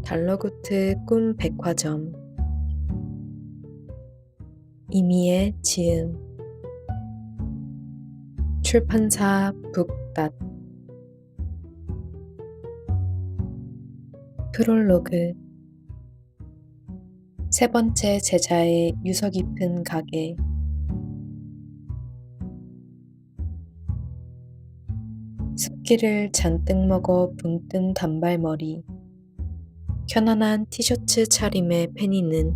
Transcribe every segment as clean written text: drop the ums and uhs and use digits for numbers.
달러구트 꿈 백화점 이미의 지음 출판사 북닷 프롤로그 세 번째 제자의 유서 깊은 가게 습기를 잔뜩 먹어 붕 뜬 단발머리 편안한 티셔츠 차림의 페니는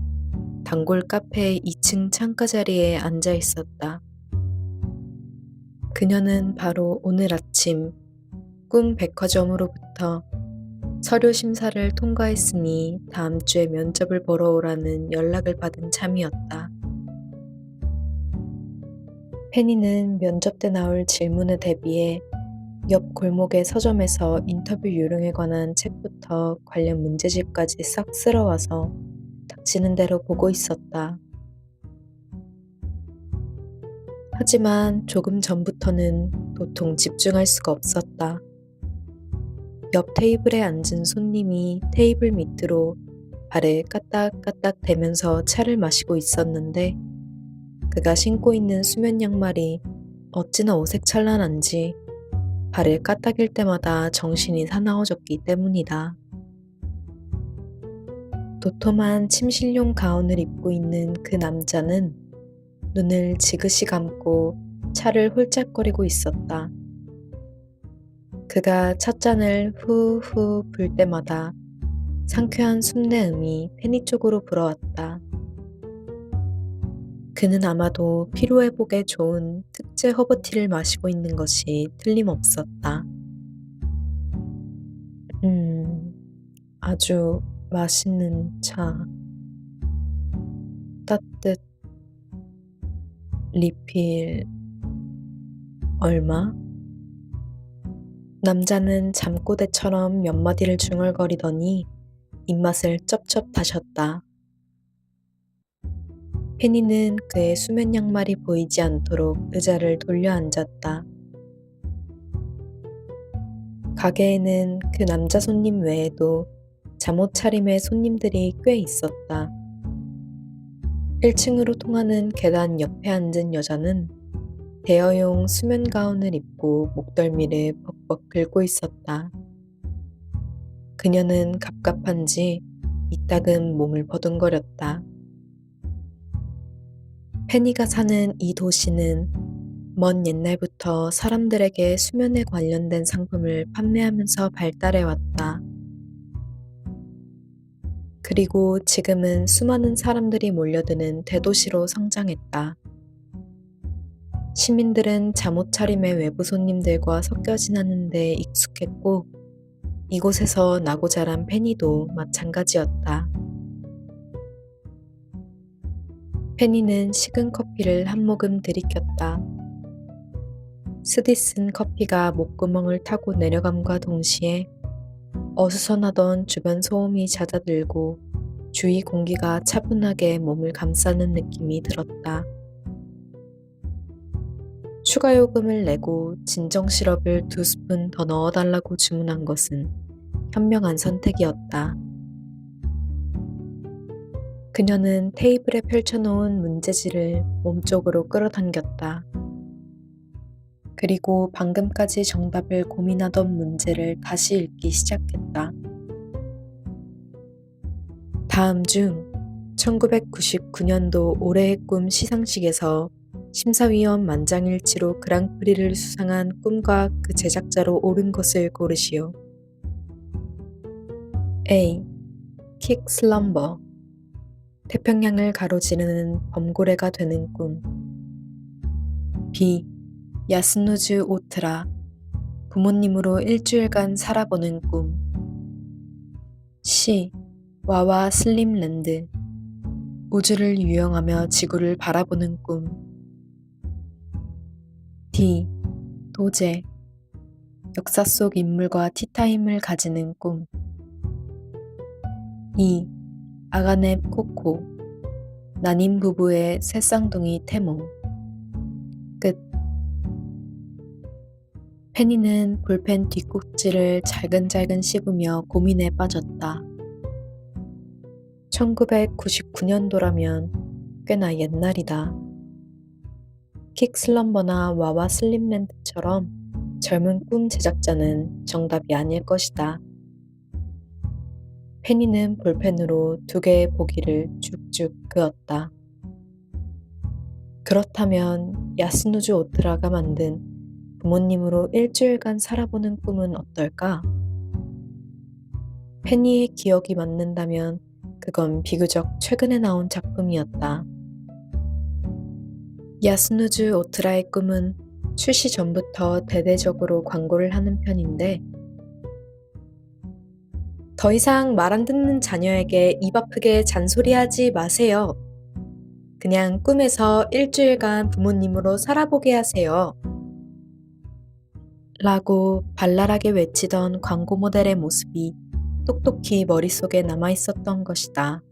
단골 카페 2층 창가 자리에 앉아 있었다. 그녀는 바로 오늘 아침 꿈 백화점으로부터 서류 심사를 통과했으니 다음 주에 면접을 보러 오라는 연락을 받은 참이었다. 페니는 면접 때 나올 질문에 대비해 옆 골목의 서점에서 인터뷰 요령에 관한 책부터 관련 문제집까지 싹 쓸어와서 닥치는 대로 보고 있었다. 하지만 조금 전부터는 도통 집중할 수가 없었다. 옆 테이블에 앉은 손님이 테이블 밑으로 발을 까딱까딱 대면서 차를 마시고 있었는데 그가 신고 있는 수면 양말이 어찌나 어색찬란한지 발을 까딱일 때마다 정신이 사나워졌기 때문이다. 도톰한 침실용 가운을 입고 있는 그 남자는 눈을 지그시 감고 차를 홀짝거리고 있었다. 그가 첫 잔을 후후 불 때마다 상쾌한 숨내음이 페니 쪽으로 불어왔다. 그는 아마도 피로회복에 좋은 특제 허브티를 마시고 있는 것이 틀림없었다. 아주 맛있는 차. 따뜻. 리필. 얼마? 남자는 잠꼬대처럼 몇 마디를 중얼거리더니 입맛을 쩝쩝 다셨다. 페니는 그의 수면 양말이 보이지 않도록 의자를 돌려 앉았다. 가게에는 그 남자 손님 외에도 잠옷 차림의 손님들이 꽤 있었다. 1층으로 통하는 계단 옆에 앉은 여자는 대여용 수면 가운을 입고 목덜미를 벅벅 긁고 있었다. 그녀는 갑갑한지 이따금 몸을 버둥거렸다. 페니가 사는 이 도시는 먼 옛날부터 사람들에게 수면에 관련된 상품을 판매하면서 발달해왔다. 그리고 지금은 수많은 사람들이 몰려드는 대도시로 성장했다. 시민들은 잠옷 차림의 외부 손님들과 섞여 지내는 데 익숙했고 이곳에서 나고 자란 페니도 마찬가지였다. 페니는 식은 커피를 한 모금 들이켰다. 스디쓴 커피가 목구멍을 타고 내려감과 동시에 어수선하던 주변 소음이 잦아들고 주위 공기가 차분하게 몸을 감싸는 느낌이 들었다. 추가 요금을 내고 진정 시럽을 2스푼 더 넣어달라고 주문한 것은 현명한 선택이었다. 그녀는 테이블에 펼쳐놓은 문제지를 몸쪽으로 끌어당겼다. 그리고 방금까지 정답을 고민하던 문제를 다시 읽기 시작했다. 다음 중 1999년도 올해의 꿈 시상식에서 심사위원 만장일치로 그랑프리를 수상한 꿈과 그 제작자로 옳은 것을 고르시오. A. 킥 슬럼버 태평양을 가로지르는 범고래가 되는 꿈. B. 야스누즈 오트라 부모님으로 일주일간 살아보는 꿈. C. 와와 슬림랜드 우주를 유영하며 지구를 바라보는 꿈. D. 도제 역사 속 인물과 티타임을 가지는 꿈. E. 아가넵 코코 난임 부부의 새 쌍둥이 태몽. 끝. 페니는 볼펜 뒷꼭지를 잘근잘근 씹으며 고민에 빠졌다. 1999년도라면 꽤나 옛날이다. 킥슬럼버나 와와 슬림랜드처럼 젊은 꿈 제작자는 정답이 아닐 것이다. 페니는 볼펜으로 두 개의 보기를 쭉쭉 그었다. 그렇다면 야스누즈 오트라가 만든 부모님으로 일주일간 살아보는 꿈은 어떨까? 페니의 기억이 맞는다면 그건 비교적 최근에 나온 작품이었다. 야스누즈 오트라의 꿈은 출시 전부터 대대적으로 광고를 하는 편인데 더 이상 말 안 듣는 자녀에게 입 아프게 잔소리하지 마세요. 그냥 꿈에서 일주일간 부모님으로 살아보게 하세요. 라고 발랄하게 외치던 광고 모델의 모습이 똑똑히 머릿속에 남아 있었던 것이다.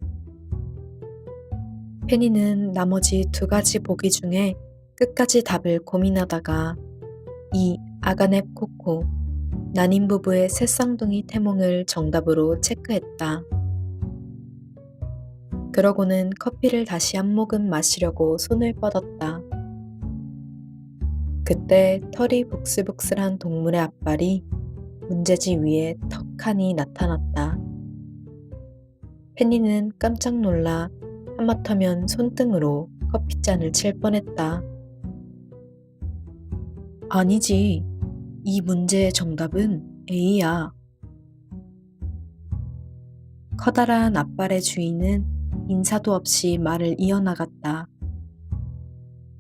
페니는 나머지 두 가지 보기 중에 끝까지 답을 고민하다가 이 아가넵 코코, 난임 부부의 새 쌍둥이 태몽을 정답으로 체크했다. 그러고는 커피를 다시 한 모금 마시려고 손을 뻗었다. 그때 털이 북슬북슬한 동물의 앞발이 문제지 위에 턱하니 나타났다. 페니는 깜짝 놀라 하마터면 손등으로 커피잔을 칠 뻔했다. 아니지. 이 문제의 정답은 A야. 커다란 앞발의 주인은 인사도 없이 말을 이어나갔다.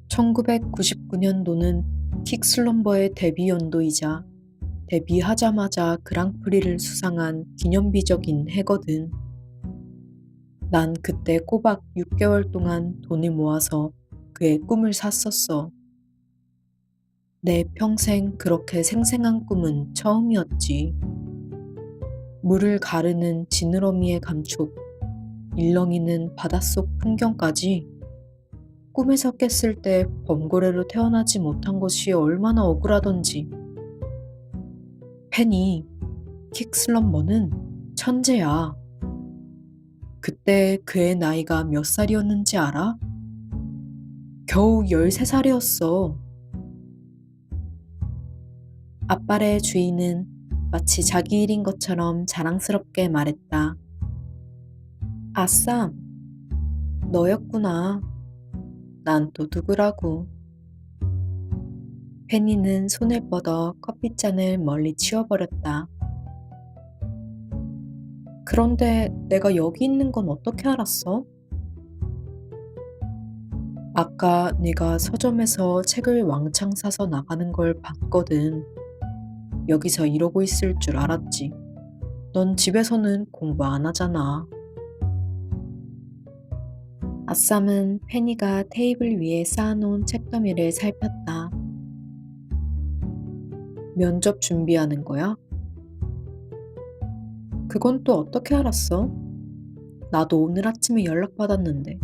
1999년도는 킥슬럼버의 데뷔 연도이자 데뷔하자마자 그랑프리를 수상한 기념비적인 해거든. 난 그때 꼬박 6개월 동안 돈을 모아서 그의 꿈을 샀었어. 내 평생 그렇게 생생한 꿈은 처음이었지. 물을 가르는 지느러미의 감촉, 일렁이는 바닷속 풍경까지 꿈에서 깼을 때 범고래로 태어나지 못한 것이 얼마나 억울하던지. 페니, 킥슬럼버는 천재야. 그때 그의 나이가 몇 살이었는지 알아? 겨우 13살이었어. 앞발의 주인은 마치 자기 일인 것처럼 자랑스럽게 말했다. 아쌈, 너였구나. 난 또 누구라고. 페니는 손을 뻗어 커피잔을 멀리 치워버렸다. 그런데 내가 여기 있는 건 어떻게 알았어? 아까 네가 서점에서 책을 왕창 사서 나가는 걸 봤거든. 여기서 이러고 있을 줄 알았지. 넌 집에서는 공부 안 하잖아. 아쌈은 페니가 테이블 위에 쌓아놓은 책더미를 살폈다. 면접 준비하는 거야? 그건 또 어떻게 알았어? 나도 오늘 아침에 연락받았는데.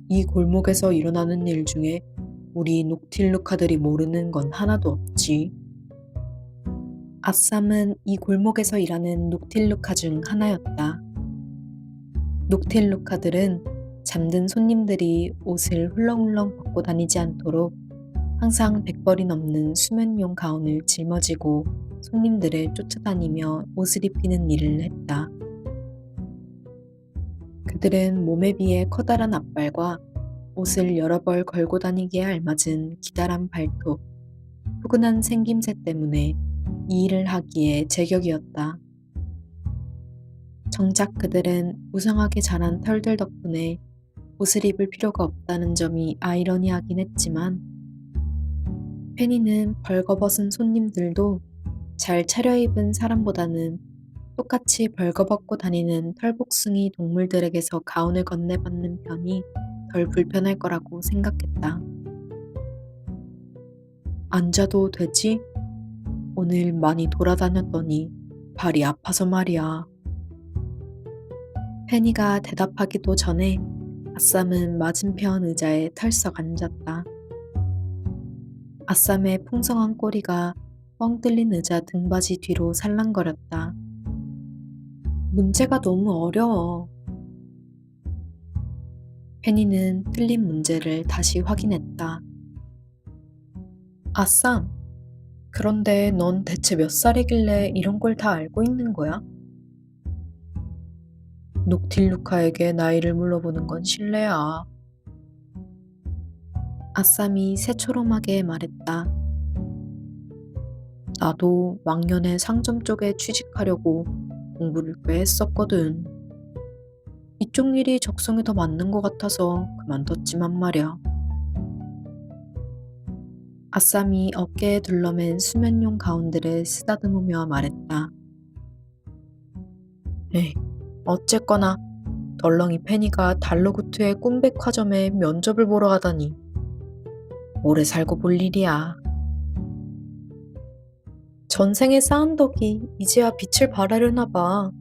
이 골목에서 일어나는 일 중에 우리 녹틸루카들이 모르는 건 하나도 없지. 아쌈은 이 골목에서 일하는 녹틸루카 중 하나였다. 녹틸루카들은 잠든 손님들이 옷을 훌렁훌렁 벗고 다니지 않도록 항상 100벌이 넘는 수면용 가운을 짊어지고 손님들을 쫓아다니며 옷을 입히는 일을 했다. 그들은 몸에 비해 커다란 앞발과 옷을 여러 벌 걸고 다니기에 알맞은 기다란 발톱, 푸근한 생김새 때문에 이 일을 하기에 제격이었다. 정작 그들은 우성하게 자란 털들 덕분에 옷을 입을 필요가 없다는 점이 아이러니하긴 했지만 페니는 벌거벗은 손님들도 잘 차려입은 사람보다는 똑같이 벌거벗고 다니는 털복숭이 동물들에게서 가운을 건네받는 편이 덜 불편할 거라고 생각했다. 앉아도 되지? 오늘 많이 돌아다녔더니 발이 아파서 말이야. 페니가 대답하기도 전에 아쌈은 맞은편 의자에 털썩 앉았다. 아쌈의 풍성한 꼬리가 뻥 뚫린 의자 등받이 뒤로 살랑거렸다. 문제가 너무 어려워. 페니는 틀린 문제를 다시 확인했다. 아쌈, 그런데 넌 대체 몇 살이길래 이런 걸 다 알고 있는 거야? 녹틸루카에게 나이를 물어보는 건 실례야. 아쌈이 새초롬하게 말했다. 나도 왕년에 상점 쪽에 취직하려고 공부를 꽤 했었거든. 이쪽 일이 적성에 더 맞는 것 같아서 그만뒀지만 말이야. 아쌈이 어깨에 둘러맨 수면용 가운들을 쓰다듬으며 말했다. 에이, 어쨌거나 덜렁이 페니가 달러구트의 꿈백화점에 면접을 보러 가다니. 오래 살고 볼 일이야. 전생에 쌓은 덕이 이제야 빛을 발하려나 봐.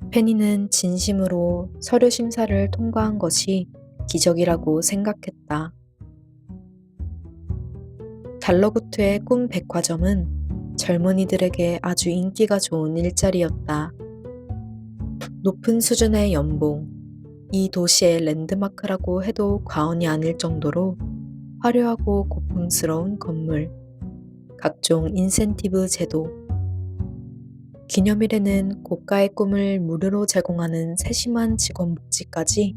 페니는 진심으로 서류 심사를 통과한 것이 기적이라고 생각했다. 달러구트의 꿈 백화점은 젊은이들에게 아주 인기가 좋은 일자리였다. 높은 수준의 연봉, 이 도시의 랜드마크라고 해도 과언이 아닐 정도로 화려하고 고풍스러운 건물, 각종 인센티브 제도, 기념일에는 고가의 꿈을 무료로 제공하는 세심한 직원 복지까지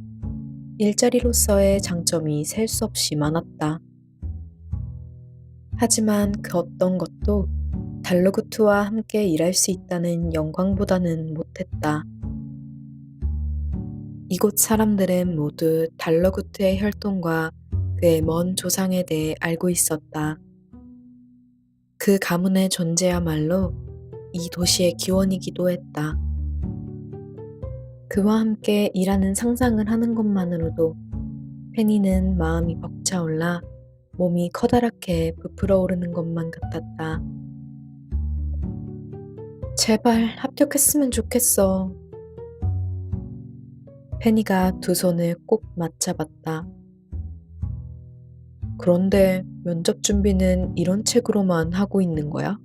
일자리로서의 장점이 셀 수 없이 많았다. 하지만 그 어떤 것도 달러구트와 함께 일할 수 있다는 영광보다는 못했다. 이곳 사람들은 모두 달러구트의 혈통과 그의 먼 조상에 대해 알고 있었다. 그 가문의 존재야말로 이 도시의 기원이기도 했다. 그와 함께 일하는 상상을 하는 것만으로도 페니는 마음이 벅차올라 몸이 커다랗게 부풀어 오르는 것만 같았다. 제발 합격했으면 좋겠어. 페니가 두 손을 꼭 맞잡았다. 그런데 면접 준비는 이런 책으로만 하고 있는 거야?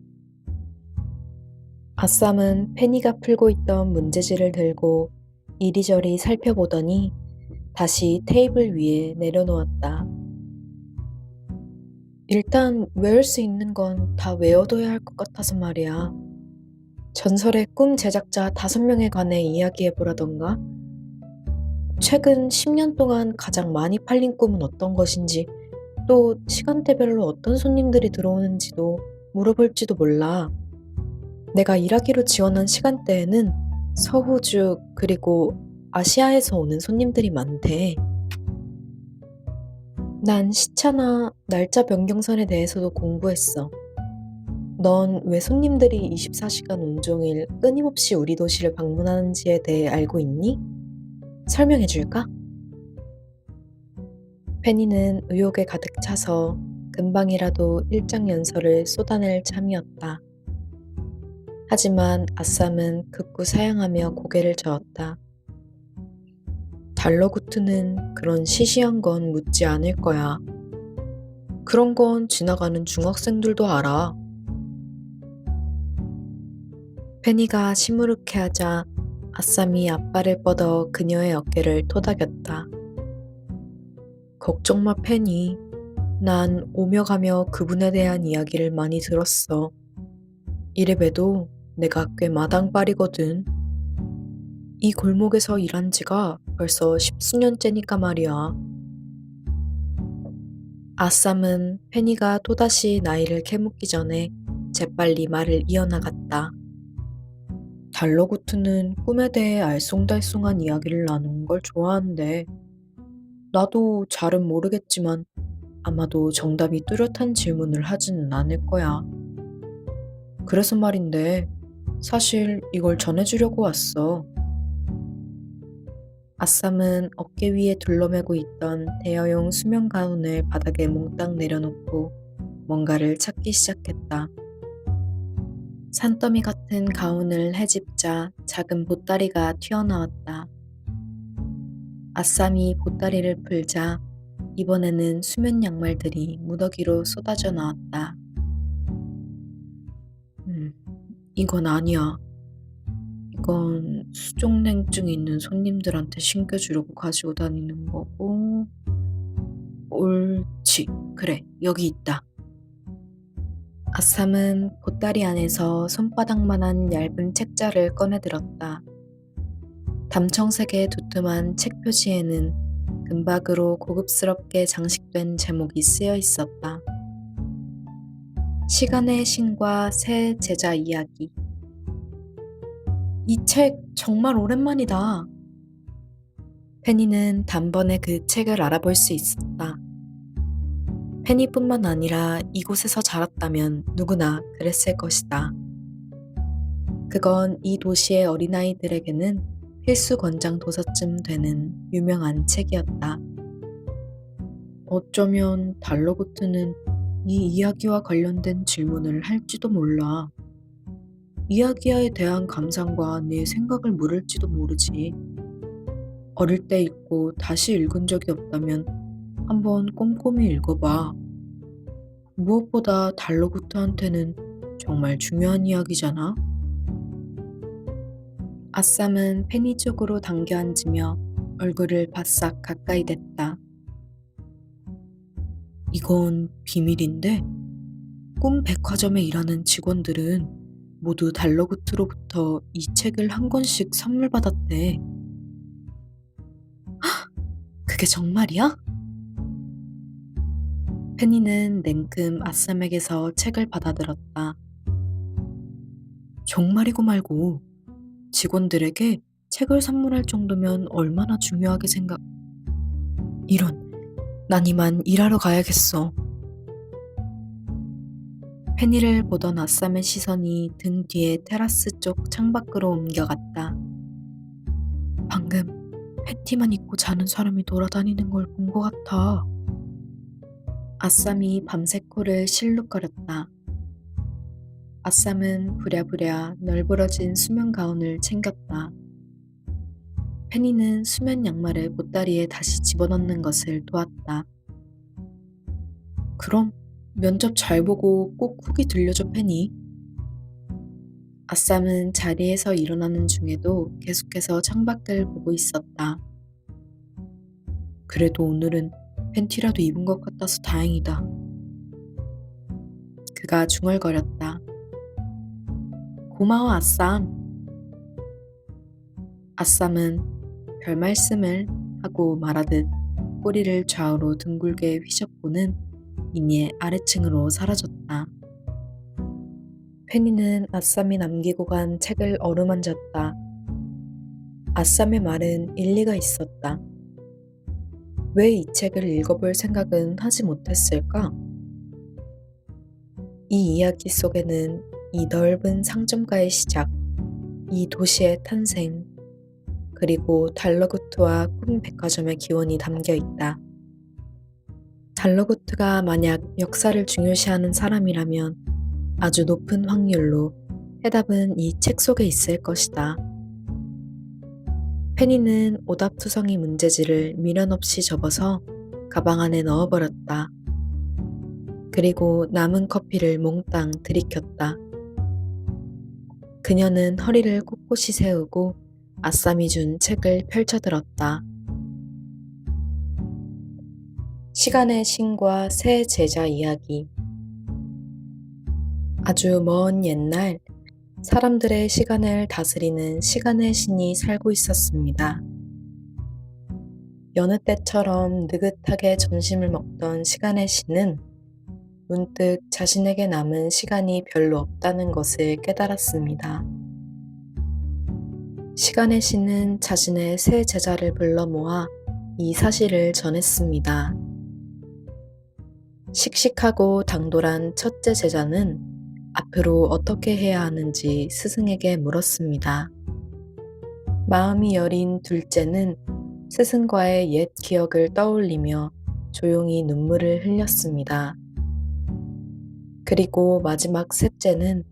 아쌈은 페니가 풀고 있던 문제지를 들고 이리저리 살펴보더니 다시 테이블 위에 내려놓았다. 일단 외울 수 있는 건 다 외워둬야 할 것 같아서 말이야. 전설의 꿈 제작자 5명에 관해 이야기해보라던가? 최근 10년 동안 가장 많이 팔린 꿈은 어떤 것인지, 또 시간대별로 어떤 손님들이 들어오는지도 물어볼지도 몰라. 내가 일하기로 지원한 시간대에는 서호주 그리고 아시아에서 오는 손님들이 많대. 난 시차나 날짜 변경선에 대해서도 공부했어. 넌 왜 손님들이 24시간 온종일 끊임없이 우리 도시를 방문하는지에 대해 알고 있니? 설명해 줄까? 페니는 의욕에 가득 차서 금방이라도 일장 연설을 쏟아낼 참이었다. 하지만 아쌈은 극구 사양하며 고개를 저었다. 달러구트는 그런 시시한 건 묻지 않을 거야. 그런 건 지나가는 중학생들도 알아. 페니가 시무룩해하자 아쌈이 앞발을 뻗어 그녀의 어깨를 토닥였다. 걱정 마, 페니. 난 오며 가며 그분에 대한 이야기를 많이 들었어. 이래봬도 내가 꽤 마당발이거든. 이 골목에서 일한 지가 벌써 10수년째니까 말이야. 아쌈은 페니가 또다시 나이를 캐묻기 전에 재빨리 말을 이어나갔다. 달러구트는 꿈에 대해 알쏭달쏭한 이야기를 나누는 걸 좋아하는데, 나도 잘은 모르겠지만 아마도 정답이 뚜렷한 질문을 하지는 않을 거야. 그래서 말인데, 사실 이걸 전해주려고 왔어. 아쌈은 어깨 위에 둘러매고 있던 대여용 수면 가운을 바닥에 몽땅 내려놓고 뭔가를 찾기 시작했다. 산더미 같은 가운을 헤집자 작은 보따리가 튀어나왔다. 아쌈이 보따리를 풀자 이번에는 수면 양말들이 무더기로 쏟아져 나왔다. 이건 아니야. 이건 수족냉증 있는 손님들한테 신겨주려고 가지고 다니는 거고. 옳지. 그래, 여기 있다. 아쌈은 보따리 안에서 손바닥만한 얇은 책자를 꺼내 들었다. 담청색의 두툼한 책 표지에는 금박으로 고급스럽게 장식된 제목이 쓰여 있었다. 시간의 신과 새 제자 이야기. 이 책 정말 오랜만이다. 페니는 단번에 그 책을 알아볼 수 있었다. 페니뿐만 아니라 이곳에서 자랐다면 누구나 그랬을 것이다. 그건 이 도시의 어린아이들에게는 필수 권장 도서쯤 되는 유명한 책이었다. 어쩌면 달러구트는 이 이야기와 관련된 질문을 할지도 몰라. 이야기에 대한 감상과 내 생각을 물을지도 모르지. 어릴 때 읽고 다시 읽은 적이 없다면 한번 꼼꼼히 읽어봐. 무엇보다 달러구트한테는 정말 중요한 이야기잖아. 아쌈은 페니 쪽으로 당겨 앉으며 얼굴을 바싹 가까이 댔다. 이건 비밀인데 꿈 백화점에 일하는 직원들은 모두 달러구트로부터 이 책을 한 권씩 선물 받았대. 그게 정말이야? 페니는 냉큼 아쌈에게서 책을 받아들었다. 정말이고 말고 직원들에게 책을 선물할 정도면 얼마나 중요하게 이런, 난 이만 일하러 가야겠어. 페니를 보던 아쌈의 시선이 등 뒤에 테라스 쪽 창밖으로 옮겨갔다. 방금 팬티만 입고 자는 사람이 돌아다니는 걸 본 것 같아. 아쌈이 밤새 코를 실룩거렸다. 아쌈은 부랴부랴 널브러진 수면 가운을 챙겼다. 페니는 수면 양말을 보따리에 다시 집어넣는 것을 도왔다. 그럼 면접 잘 보고 꼭 후기 들려줘, 페니. 아쌈은 자리에서 일어나는 중에도 계속해서 창밖을 보고 있었다. 그래도 오늘은 팬티라도 입은 것 같아서 다행이다. 그가 중얼거렸다. 고마워, 아쌈. 아쌈은 별 말씀을 하고 말하듯 꼬리를 좌우로 둥글게 휘젓고는 이내 아래층으로 사라졌다. 페니는 아쌈이 남기고 간 책을 어루만졌다. 아쌈의 말은 일리가 있었다. 왜 이 책을 읽어볼 생각은 하지 못했을까? 이 이야기 속에는 이 넓은 상점가의 시작, 이 도시의 탄생, 그리고 달러구트와 꿈 백화점의 기원이 담겨 있다. 달러구트가 만약 역사를 중요시하는 사람이라면 아주 높은 확률로 해답은 이 책 속에 있을 것이다. 페니는 오답투성이 문제지를 미련 없이 접어서 가방 안에 넣어버렸다. 그리고 남은 커피를 몽땅 들이켰다. 그녀는 허리를 꼿꼿이 세우고 아쌈이 준 책을 펼쳐들었다. 시간의 신과 새 제자 이야기. 아주 먼 옛날 사람들의 시간을 다스리는 시간의 신이 살고 있었습니다. 여느 때처럼 느긋하게 점심을 먹던 시간의 신은 문득 자신에게 남은 시간이 별로 없다는 것을 깨달았습니다. 시간의 신은 자신의 새 제자를 불러 모아 이 사실을 전했습니다. 씩씩하고 당돌한 첫째 제자는 앞으로 어떻게 해야 하는지 스승에게 물었습니다. 마음이 여린 둘째는 스승과의 옛 기억을 떠올리며 조용히 눈물을 흘렸습니다. 그리고 마지막 셋째는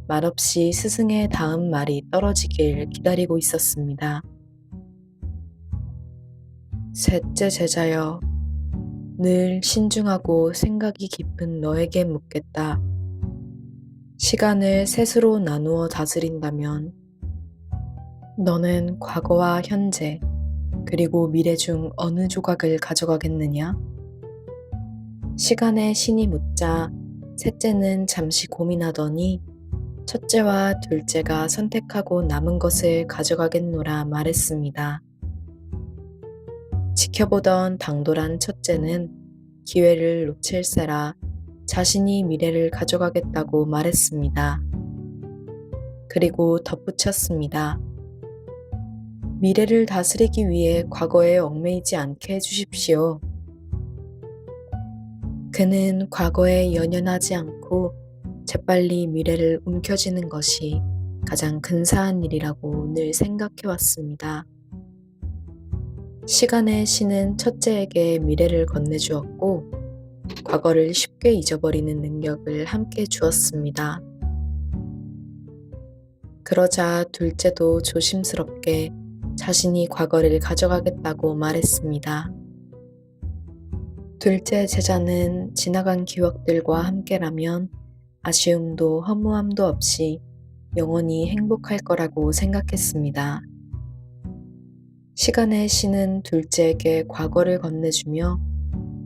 말없이 스승의 다음 말이 떨어지길 기다리고 있었습니다. 셋째 제자여, 늘 신중하고 생각이 깊은 너에게 묻겠다. 시간을 셋으로 나누어 다스린다면 너는 과거와 현재, 그리고 미래 중 어느 조각을 가져가겠느냐? 시간의 신이 묻자 셋째는 잠시 고민하더니 첫째와 둘째가 선택하고 남은 것을 가져가겠노라 말했습니다. 지켜보던 당돌한 첫째는 기회를 놓칠세라 자신이 미래를 가져가겠다고 말했습니다. 그리고 덧붙였습니다. 미래를 다스리기 위해 과거에 얽매이지 않게 해주십시오. 그는 과거에 연연하지 않고 재빨리 미래를 움켜쥐는 것이 가장 근사한 일이라고 늘 생각해왔습니다. 시간의 신은 첫째에게 미래를 건네주었고 과거를 쉽게 잊어버리는 능력을 함께 주었습니다. 그러자 둘째도 조심스럽게 자신이 과거를 가져가겠다고 말했습니다. 둘째 제자는 지나간 기억들과 함께라면 아쉬움도 허무함도 없이 영원히 행복할 거라고 생각했습니다. 시간의 신은 둘째에게 과거를 건네주며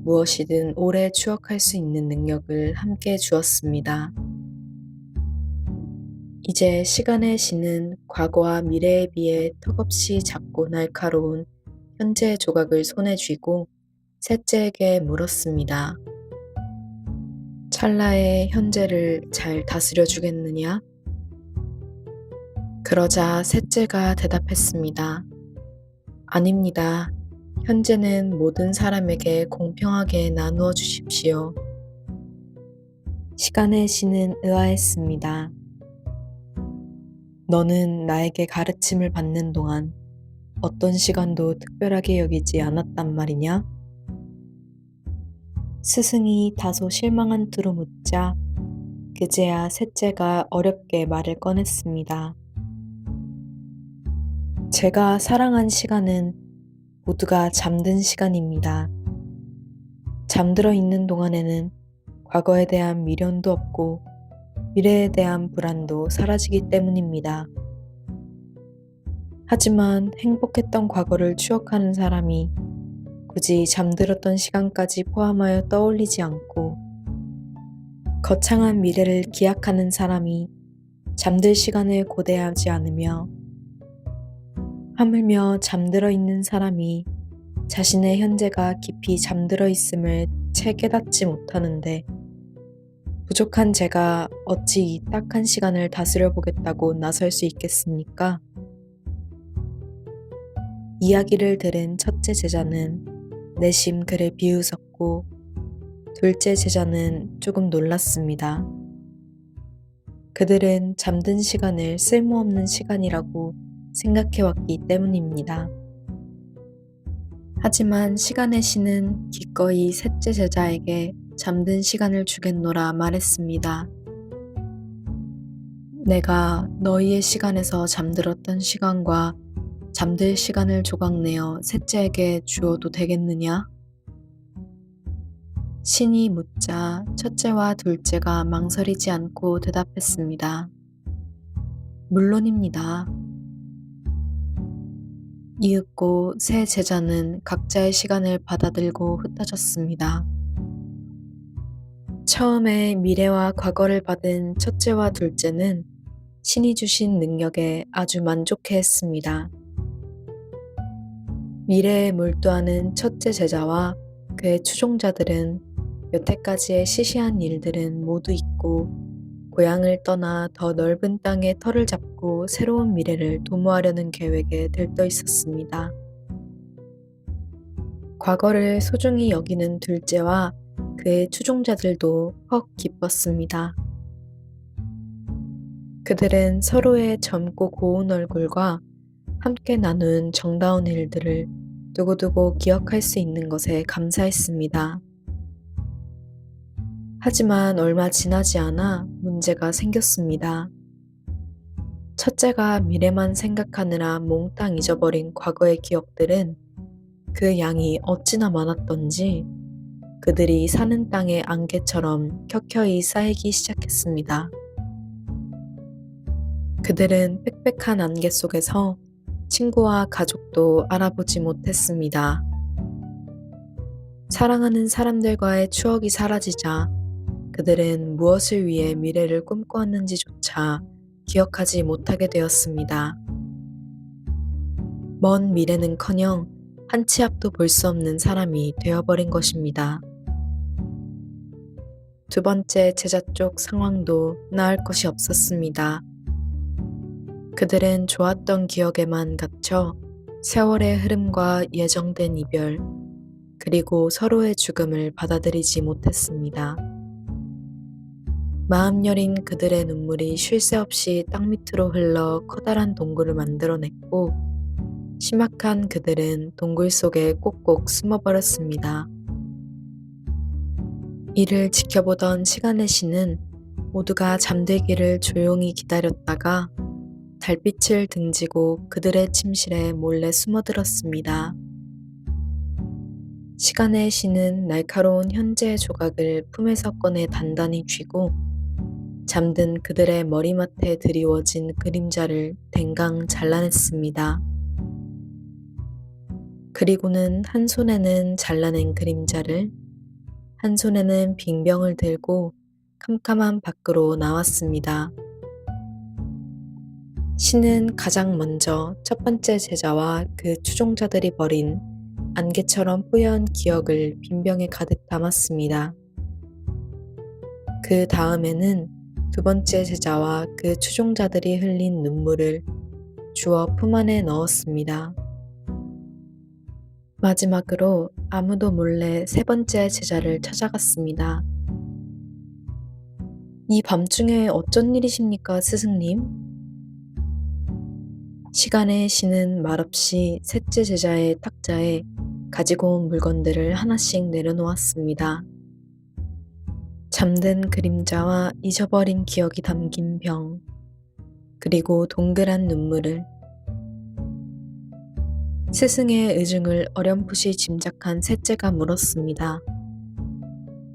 무엇이든 오래 추억할 수 있는 능력을 함께 주었습니다. 이제 시간의 신은 과거와 미래에 비해 턱없이 작고 날카로운 현재의 조각을 손에 쥐고 셋째에게 물었습니다. 찰나의 현재를 잘 다스려 주겠느냐? 그러자 셋째가 대답했습니다. 아닙니다. 현재는 모든 사람에게 공평하게 나누어 주십시오. 시간의 신은 의아했습니다. 너는 나에게 가르침을 받는 동안 어떤 시간도 특별하게 여기지 않았단 말이냐? 스승이 다소 실망한 투로 묻자 그제야 셋째가 어렵게 말을 꺼냈습니다. 제가 사랑한 시간은 모두가 잠든 시간입니다. 잠들어 있는 동안에는 과거에 대한 미련도 없고 미래에 대한 불안도 사라지기 때문입니다. 하지만 행복했던 과거를 추억하는 사람이 굳이 잠들었던 시간까지 포함하여 떠올리지 않고 거창한 미래를 기약하는 사람이 잠들 시간을 고대하지 않으며 하물며 잠들어 있는 사람이 자신의 현재가 깊이 잠들어 있음을 채 깨닫지 못하는데 부족한 제가 어찌 이 딱한 시간을 다스려 보겠다고 나설 수 있겠습니까? 이야기를 들은 첫째 제자는 내심 그를 비웃었고 둘째 제자는 조금 놀랐습니다. 그들은 잠든 시간을 쓸모없는 시간이라고 생각해왔기 때문입니다. 하지만 시간의 신은 기꺼이 셋째 제자에게 잠든 시간을 주겠노라 말했습니다. 내가 너희의 시간에서 잠들었던 시간과 잠들 시간을 조각내어 셋째에게 주어도 되겠느냐? 신이 묻자 첫째와 둘째가 망설이지 않고 대답했습니다. 물론입니다. 이윽고 세 제자는 각자의 시간을 받아들고 흩어졌습니다. 처음에 미래와 과거를 받은 첫째와 둘째는 신이 주신 능력에 아주 만족해했습니다. 미래에 몰두하는 첫째 제자와 그의 추종자들은 여태까지의 시시한 일들은 모두 잊고 고향을 떠나 더 넓은 땅에 터를 잡고 새로운 미래를 도모하려는 계획에 들떠 있었습니다. 과거를 소중히 여기는 둘째와 그의 추종자들도 헉 기뻤습니다. 그들은 서로의 젊고 고운 얼굴과 함께 나눈 정다운 일들을 두고두고 기억할 수 있는 것에 감사했습니다. 하지만 얼마 지나지 않아 문제가 생겼습니다. 첫째가 미래만 생각하느라 몽땅 잊어버린 과거의 기억들은 그 양이 어찌나 많았던지 그들이 사는 땅의 안개처럼 켜켜이 쌓이기 시작했습니다. 그들은 빽빽한 안개 속에서 친구와 가족도 알아보지 못했습니다. 사랑하는 사람들과의 추억이 사라지자 그들은 무엇을 위해 미래를 꿈꾸었는지조차 기억하지 못하게 되었습니다. 먼 미래는커녕 한 치 앞도 볼 수 없는 사람이 되어버린 것입니다. 두 번째 제자 쪽 상황도 나을 것이 없었습니다. 그들은 좋았던 기억에만 갇혀 세월의 흐름과 예정된 이별, 그리고 서로의 죽음을 받아들이지 못했습니다. 마음 여린 그들의 눈물이 쉴 새 없이 땅 밑으로 흘러 커다란 동굴을 만들어냈고, 심각한 그들은 동굴 속에 꼭꼭 숨어버렸습니다. 이를 지켜보던 시간의 신은 모두가 잠들기를 조용히 기다렸다가 달빛을 등지고 그들의 침실에 몰래 숨어들었습니다. 시간의 신은 날카로운 현재의 조각을 품에서 꺼내 단단히 쥐고 잠든 그들의 머리맡에 드리워진 그림자를 댕강 잘라냈습니다. 그리고는 한 손에는 잘라낸 그림자를, 한 손에는 빙병을 들고 캄캄한 밖으로 나왔습니다. 신은 가장 먼저 첫 번째 제자와 그 추종자들이 버린 안개처럼 뿌연 기억을 빈병에 가득 담았습니다. 그 다음에는 두 번째 제자와 그 추종자들이 흘린 눈물을 주워 품 안에 넣었습니다. 마지막으로 아무도 몰래 세 번째 제자를 찾아갔습니다. 이 밤중에 어쩐 일이십니까, 스승님? 시간의 신은 말없이 셋째 제자의 탁자에 가지고 온 물건들을 하나씩 내려놓았습니다. 잠든 그림자와 잊어버린 기억이 담긴 병, 그리고 동그란 눈물을. 스승의 의중을 어렴풋이 짐작한 셋째가 물었습니다.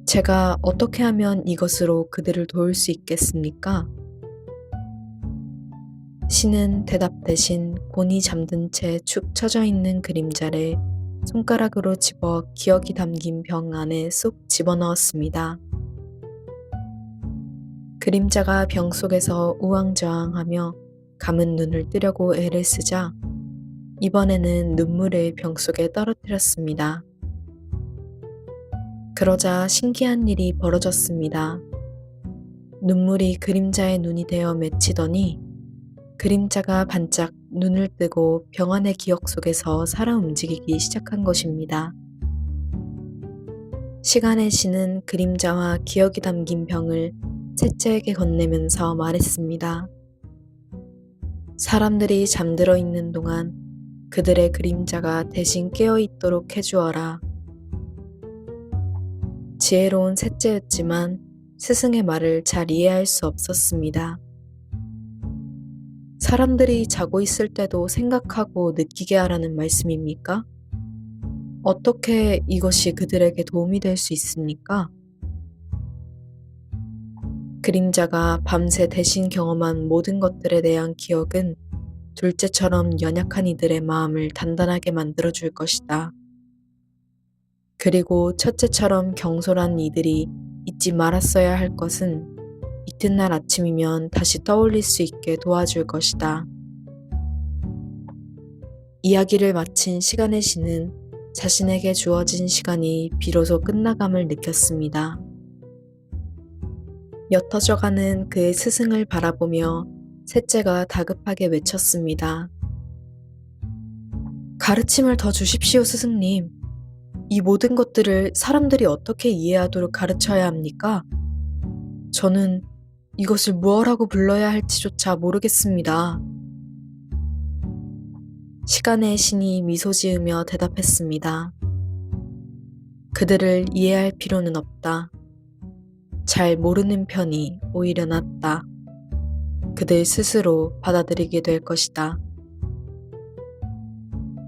제가 어떻게 하면 이것으로 그들을 도울 수 있겠습니까? 신은 대답 대신 곤히 잠든 채 축 처져 있는 그림자를 손가락으로 집어 기억이 담긴 병 안에 쏙 집어넣었습니다. 그림자가 병 속에서 우왕좌왕하며 감은 눈을 뜨려고 애를 쓰자 이번에는 눈물을 병 속에 떨어뜨렸습니다. 그러자 신기한 일이 벌어졌습니다. 눈물이 그림자의 눈이 되어 맺히더니 그림자가 반짝 눈을 뜨고 병 안의 기억 속에서 살아 움직이기 시작한 것입니다. 시간의 신은 그림자와 기억이 담긴 병을 셋째에게 건네면서 말했습니다. 사람들이 잠들어 있는 동안 그들의 그림자가 대신 깨어 있도록 해주어라. 지혜로운 셋째였지만 스승의 말을 잘 이해할 수 없었습니다. 사람들이 자고 있을 때도 생각하고 느끼게 하라는 말씀입니까? 어떻게 이것이 그들에게 도움이 될 수 있습니까? 그림자가 밤새 대신 경험한 모든 것들에 대한 기억은 둘째처럼 연약한 이들의 마음을 단단하게 만들어줄 것이다. 그리고 첫째처럼 경솔한 이들이 잊지 말았어야 할 것은 이튿날 아침이면 다시 떠올릴 수 있게 도와줄 것이다. 이야기를 마친 시간의 신은 자신에게 주어진 시간이 비로소 끝나감을 느꼈습니다. 옅어져가는 그의 스승을 바라보며 셋째가 다급하게 외쳤습니다. 가르침을 더 주십시오, 스승님. 이 모든 것들을 사람들이 어떻게 이해하도록 가르쳐야 합니까? 저는 이것을 무엇라고 불러야 할지조차 모르겠습니다. 시간의 신이 미소 지으며 대답했습니다. 그들을 이해할 필요는 없다. 잘 모르는 편이 오히려 낫다. 그들 스스로 받아들이게 될 것이다.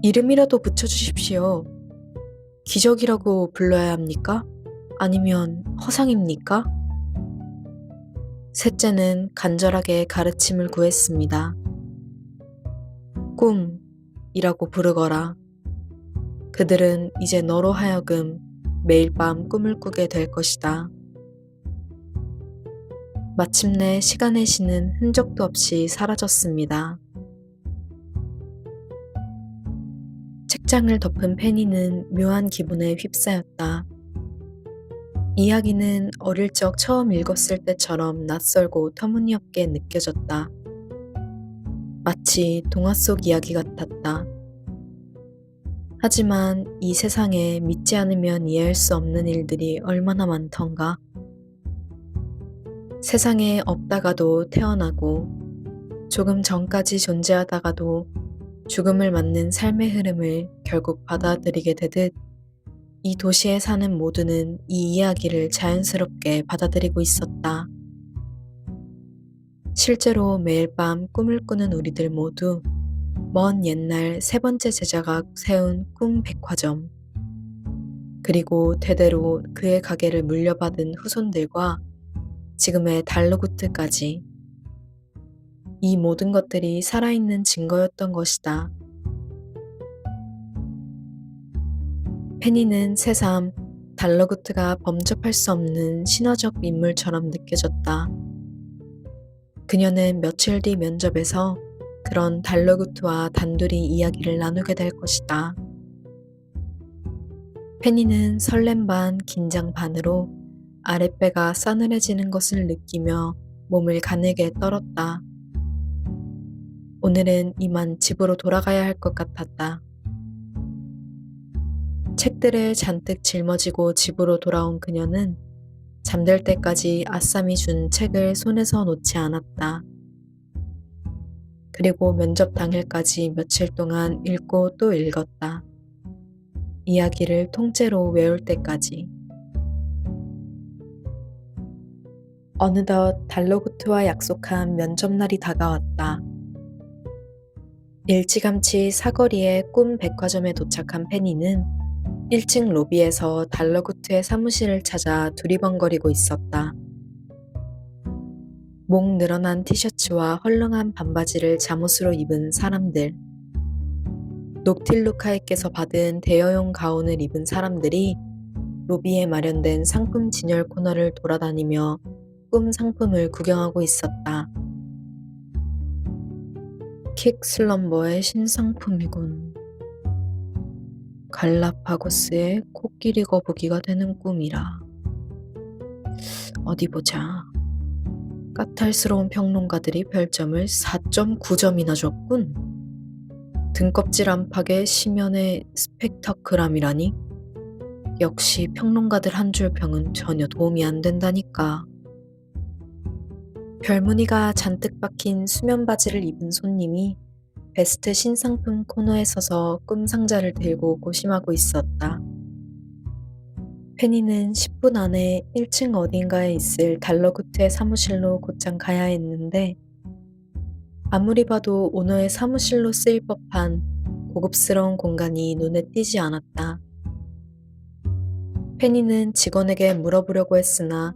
이름이라도 붙여주십시오. 기적이라고 불러야 합니까? 아니면 허상입니까? 셋째는 간절하게 가르침을 구했습니다. 꿈, 이라고 부르거라. 그들은 이제 너로 하여금 매일 밤 꿈을 꾸게 될 것이다. 마침내 시간의 신은 흔적도 없이 사라졌습니다. 책장을 덮은 페니는 묘한 기분에 휩싸였다. 이야기는 어릴 적 처음 읽었을 때처럼 낯설고 터무니없게 느껴졌다. 마치 동화 속 이야기 같았다. 하지만 이 세상에 믿지 않으면 이해할 수 없는 일들이 얼마나 많던가. 세상에 없다가도 태어나고 조금 전까지 존재하다가도 죽음을 맞는 삶의 흐름을 결국 받아들이게 되듯 이 도시에 사는 모두는 이 이야기를 자연스럽게 받아들이고 있었다. 실제로 매일 밤 꿈을 꾸는 우리들 모두 먼 옛날 세 번째 제자가 세운 꿈 백화점, 그리고 대대로 그의 가게를 물려받은 후손들과 지금의 달러구트까지, 이 모든 것들이 살아있는 증거였던 것이다. 페니는 새삼 달러구트가 범접할 수 없는 신화적 인물처럼 느껴졌다. 그녀는 며칠 뒤 면접에서 그런 달러구트와 단둘이 이야기를 나누게 될 것이다. 페니는 설렘 반 긴장 반으로 아랫배가 싸늘해지는 것을 느끼며 몸을 가늘게 떨었다. 오늘은 이만 집으로 돌아가야 할 것 같았다. 책들을 잔뜩 짊어지고 집으로 돌아온 그녀는 잠들 때까지 아쌈이 준 책을 손에서 놓지 않았다. 그리고 면접 당일까지 며칠 동안 읽고 또 읽었다. 이야기를 통째로 외울 때까지. 어느덧 달러구트와 약속한 면접날이 다가왔다. 일찌감치 사거리의 꿈 백화점에 도착한 페니는 1층 로비에서 달러구트의 사무실을 찾아 두리번거리고 있었다. 목 늘어난 티셔츠와 헐렁한 반바지를 잠옷으로 입은 사람들, 녹틸루카에게서 받은 대여용 가운을 입은 사람들이 로비에 마련된 상품 진열 코너를 돌아다니며 꿈 상품을 구경하고 있었다. 킥 슬럼버의 신상품이군. 갈라파고스의 코끼리 거북이가 되는 꿈이라. 어디 보자. 까탈스러운 평론가들이 별점을 4.9점이나 줬군. 등껍질 안팎의 심연의 스펙터클함이라니. 역시 평론가들 한 줄 평은 전혀 도움이 안 된다니까. 별무늬가 잔뜩 박힌 수면 바지를 입은 손님이 베스트 신상품 코너에 서서 꿈 상자를 들고 고심하고 있었다. 페니는 10분 안에 1층 어딘가에 있을 달러구트의 사무실로 곧장 가야 했는데, 아무리 봐도 오너의 사무실로 쓰일 법한 고급스러운 공간이 눈에 띄지 않았다. 페니는 직원에게 물어보려고 했으나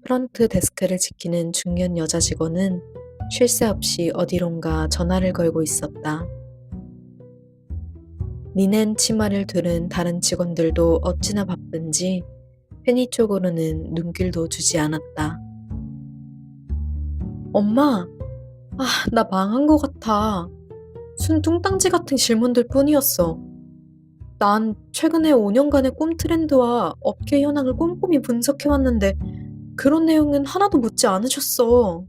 프런트 데스크를 지키는 중년 여자 직원은 쉴 새 없이 어디론가 전화를 걸고 있었다. 리넨 치마를 두른 다른 직원들도 어찌나 바쁜지 페니 쪽으로는 눈길도 주지 않았다. 엄마! 나 망한 것 같아. 순둥땅지 같은 질문들 뿐이었어. 난 최근에 5년간의 꿈 트렌드와 업계 현황을 꼼꼼히 분석해왔는데 그런 내용은 하나도 묻지 않으셨어.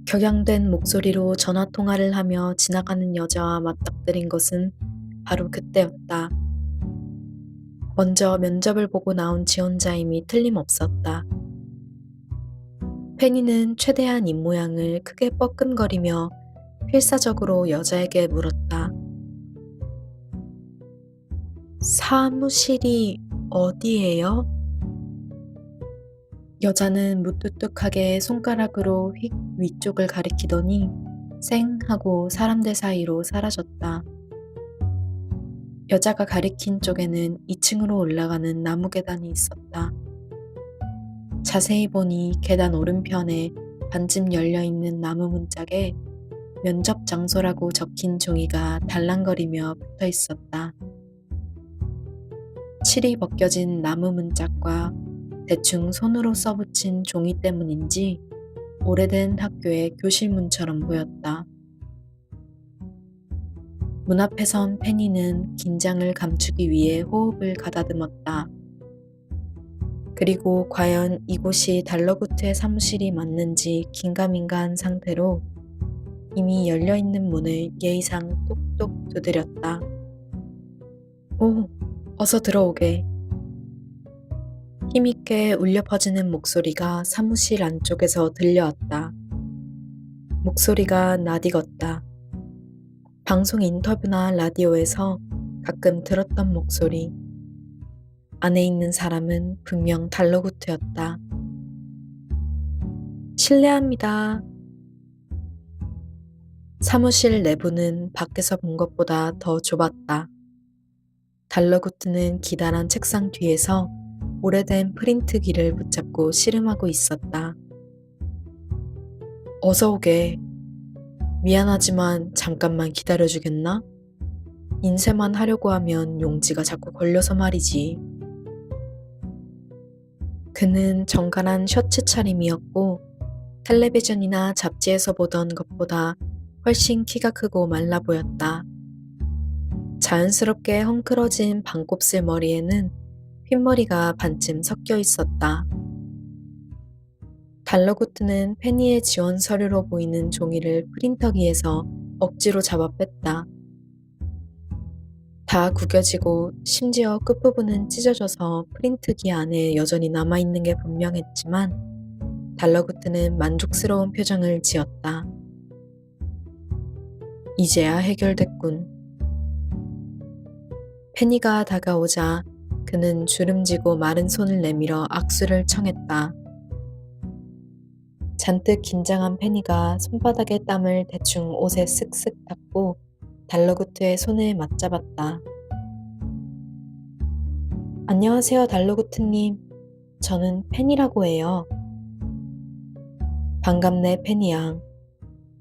격양된 목소리로 전화통화를 하며 지나가는 여자와 맞닥뜨린 것은 바로 그때였다. 먼저 면접을 보고 나온 지원자임이 틀림없었다. 페니는 최대한 입모양을 크게 뻐끔거리며 필사적으로 여자에게 물었다. 사무실이 어디예요? 여자는 무뚝뚝하게 손가락으로 휙 위쪽을 가리키더니 쌩 하고 사람들 사이로 사라졌다. 여자가 가리킨 쪽에는 2층으로 올라가는 나무 계단이 있었다. 자세히 보니 계단 오른편에 반쯤 열려있는 나무 문짝에 면접 장소라고 적힌 종이가 달랑거리며 붙어 있었다. 칠이 벗겨진 나무 문짝과 대충 손으로 써붙인 종이 때문인지 오래된 학교의 교실문처럼 보였다. 문 앞에 선 페니는 긴장을 감추기 위해 호흡을 가다듬었다. 그리고 과연 이곳이 달러구트의 사무실이 맞는지 긴가민가한 상태로 이미 열려있는 문을 예의상 똑똑 두드렸다. 오, 어서 들어오게. 힘있게 울려 퍼지는 목소리가 사무실 안쪽에서 들려왔다. 목소리가 낯익었다. 방송 인터뷰나 라디오에서 가끔 들었던 목소리. 안에 있는 사람은 분명 달러구트였다. 실례합니다. 사무실 내부는 밖에서 본 것보다 더 좁았다. 달러구트는 기다란 책상 뒤에서 오래된 프린트기를 붙잡고 씨름하고 있었다. 어서 오게. 미안하지만 잠깐만 기다려주겠나? 인쇄만 하려고 하면 용지가 자꾸 걸려서 말이지. 그는 정갈한 셔츠 차림이었고 텔레비전이나 잡지에서 보던 것보다 훨씬 키가 크고 말라 보였다. 자연스럽게 헝클어진 반곱슬 머리에는 흰머리가 반쯤 섞여 있었다. 달러구트는 페니의 지원 서류로 보이는 종이를 프린터기에서 억지로 잡아 뺐다. 다 구겨지고 심지어 끝부분은 찢어져서 프린트기 안에 여전히 남아있는 게 분명했지만 달러구트는 만족스러운 표정을 지었다. 이제야 해결됐군. 페니가 다가오자 그는 주름지고 마른 손을 내밀어 악수를 청했다. 잔뜩 긴장한 페니가 손바닥의 땀을 대충 옷에 쓱쓱 닦고 달러구트의 손을 맞잡았다. 안녕하세요, 달러구트님. 저는 페니라고 해요. 반갑네, 페니 양.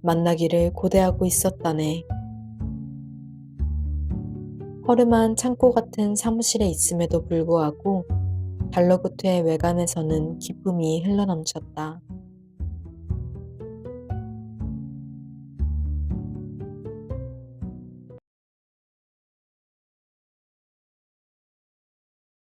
만나기를 고대하고 있었다네. 허름한 창고 같은 사무실에 있음에도 불구하고 달러구트의 외관에서는 기쁨이 흘러넘쳤다.